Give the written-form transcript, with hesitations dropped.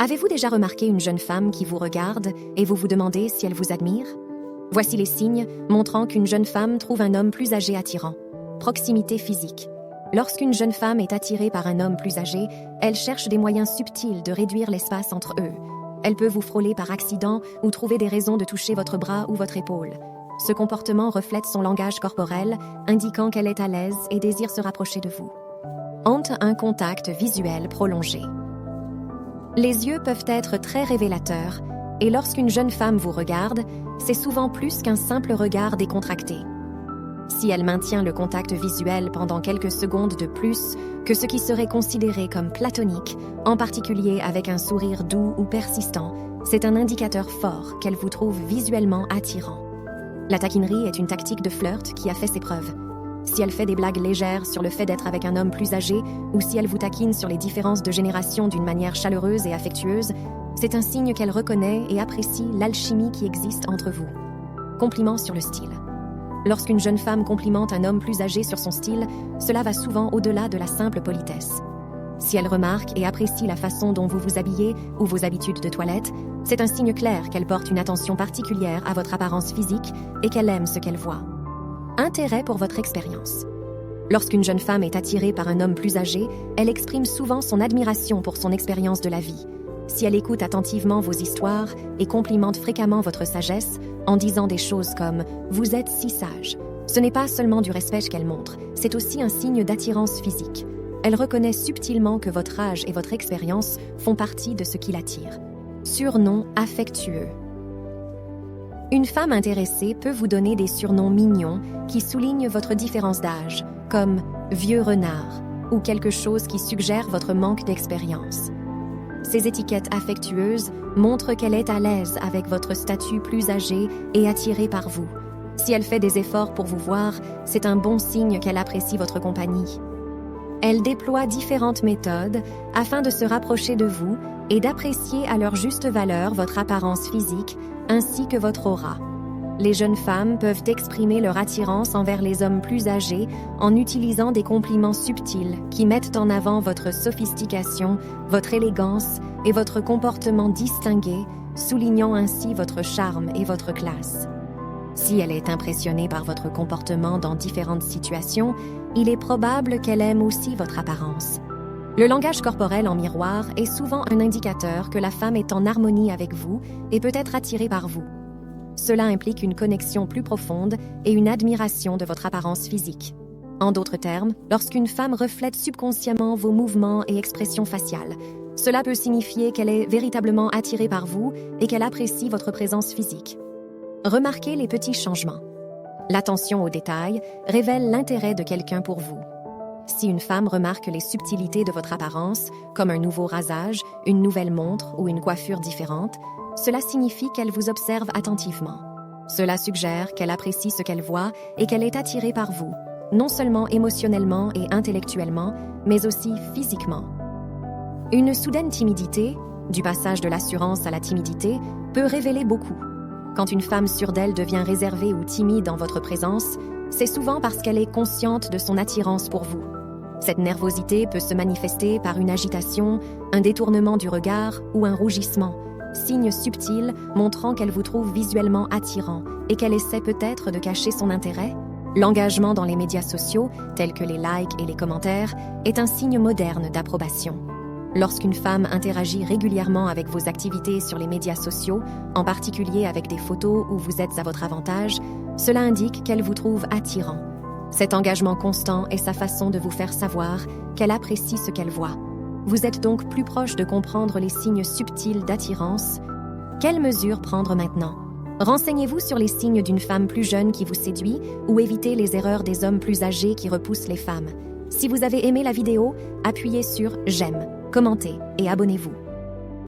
Avez-vous déjà remarqué une jeune femme qui vous regarde et vous vous demandez si elle vous admire? Voici les signes montrant qu'une jeune femme trouve un homme plus âgé attirant. Proximité physique. Lorsqu'une jeune femme est attirée par un homme plus âgé, elle cherche des moyens subtils de réduire l'espace entre eux. Elle peut vous frôler par accident ou trouver des raisons de toucher votre bras ou votre épaule. Ce comportement reflète son langage corporel, indiquant qu'elle est à l'aise et désire se rapprocher de vous. Hante un contact visuel prolongé. Les yeux peuvent être très révélateurs, et lorsqu'une jeune femme vous regarde, c'est souvent plus qu'un simple regard décontracté. Si elle maintient le contact visuel pendant quelques secondes de plus que ce qui serait considéré comme platonique, en particulier avec un sourire doux ou persistant, c'est un indicateur fort qu'elle vous trouve visuellement attirant. La taquinerie est une tactique de flirt qui a fait ses preuves. Si elle fait des blagues légères sur le fait d'être avec un homme plus âgé ou si elle vous taquine sur les différences de génération d'une manière chaleureuse et affectueuse, c'est un signe qu'elle reconnaît et apprécie l'alchimie qui existe entre vous. Compliments sur le style. Lorsqu'une jeune femme complimente un homme plus âgé sur son style, cela va souvent au-delà de la simple politesse. Si elle remarque et apprécie la façon dont vous vous habillez ou vos habitudes de toilette, c'est un signe clair qu'elle porte une attention particulière à votre apparence physique et qu'elle aime ce qu'elle voit. Intérêt pour votre expérience. Lorsqu'une jeune femme est attirée par un homme plus âgé, elle exprime souvent son admiration pour son expérience de la vie. Si elle écoute attentivement vos histoires et complimente fréquemment votre sagesse en disant des choses comme « vous êtes si sage », ce n'est pas seulement du respect qu'elle montre, c'est aussi un signe d'attirance physique. Elle reconnaît subtilement que votre âge et votre expérience font partie de ce qui l'attire. Surnom affectueux. Une femme intéressée peut vous donner des surnoms mignons qui soulignent votre différence d'âge, comme « vieux renard » ou quelque chose qui suggère votre manque d'expérience. Ces étiquettes affectueuses montrent qu'elle est à l'aise avec votre statut plus âgé et attirée par vous. Si elle fait des efforts pour vous voir, c'est un bon signe qu'elle apprécie votre compagnie. Elle déploie différentes méthodes afin de se rapprocher de vous et d'apprécier à leur juste valeur votre apparence physique ainsi que votre aura. Les jeunes femmes peuvent exprimer leur attirance envers les hommes plus âgés en utilisant des compliments subtils qui mettent en avant votre sophistication, votre élégance et votre comportement distingué, soulignant ainsi votre charme et votre classe. Si elle est impressionnée par votre comportement dans différentes situations, il est probable qu'elle aime aussi votre apparence. Le langage corporel en miroir est souvent un indicateur que la femme est en harmonie avec vous et peut être attirée par vous. Cela implique une connexion plus profonde et une admiration de votre apparence physique. En d'autres termes, lorsqu'une femme reflète subconsciemment vos mouvements et expressions faciales, cela peut signifier qu'elle est véritablement attirée par vous et qu'elle apprécie votre présence physique. Remarquez les petits changements. L'attention aux détails révèle l'intérêt de quelqu'un pour vous. Si une femme remarque les subtilités de votre apparence, comme un nouveau rasage, une nouvelle montre ou une coiffure différente, cela signifie qu'elle vous observe attentivement. Cela suggère qu'elle apprécie ce qu'elle voit et qu'elle est attirée par vous, non seulement émotionnellement et intellectuellement, mais aussi physiquement. Une soudaine timidité, du passage de l'assurance à la timidité, peut révéler beaucoup. Quand une femme sûre d'elle devient réservée ou timide en votre présence, c'est souvent parce qu'elle est consciente de son attirance pour vous. Cette nervosité peut se manifester par une agitation, un détournement du regard ou un rougissement, signe subtil montrant qu'elle vous trouve visuellement attirant et qu'elle essaie peut-être de cacher son intérêt. L'engagement dans les médias sociaux, tels que les likes et les commentaires, est un signe moderne d'approbation. Lorsqu'une femme interagit régulièrement avec vos activités sur les médias sociaux, en particulier avec des photos où vous êtes à votre avantage, cela indique qu'elle vous trouve attirant. Cet engagement constant est sa façon de vous faire savoir qu'elle apprécie ce qu'elle voit. Vous êtes donc plus proche de comprendre les signes subtils d'attirance. Quelles mesures prendre maintenant? Renseignez-vous sur les signes d'une femme plus jeune qui vous séduit ou évitez les erreurs des hommes plus âgés qui repoussent les femmes. Si vous avez aimé la vidéo, appuyez sur « J'aime », commentez et abonnez-vous.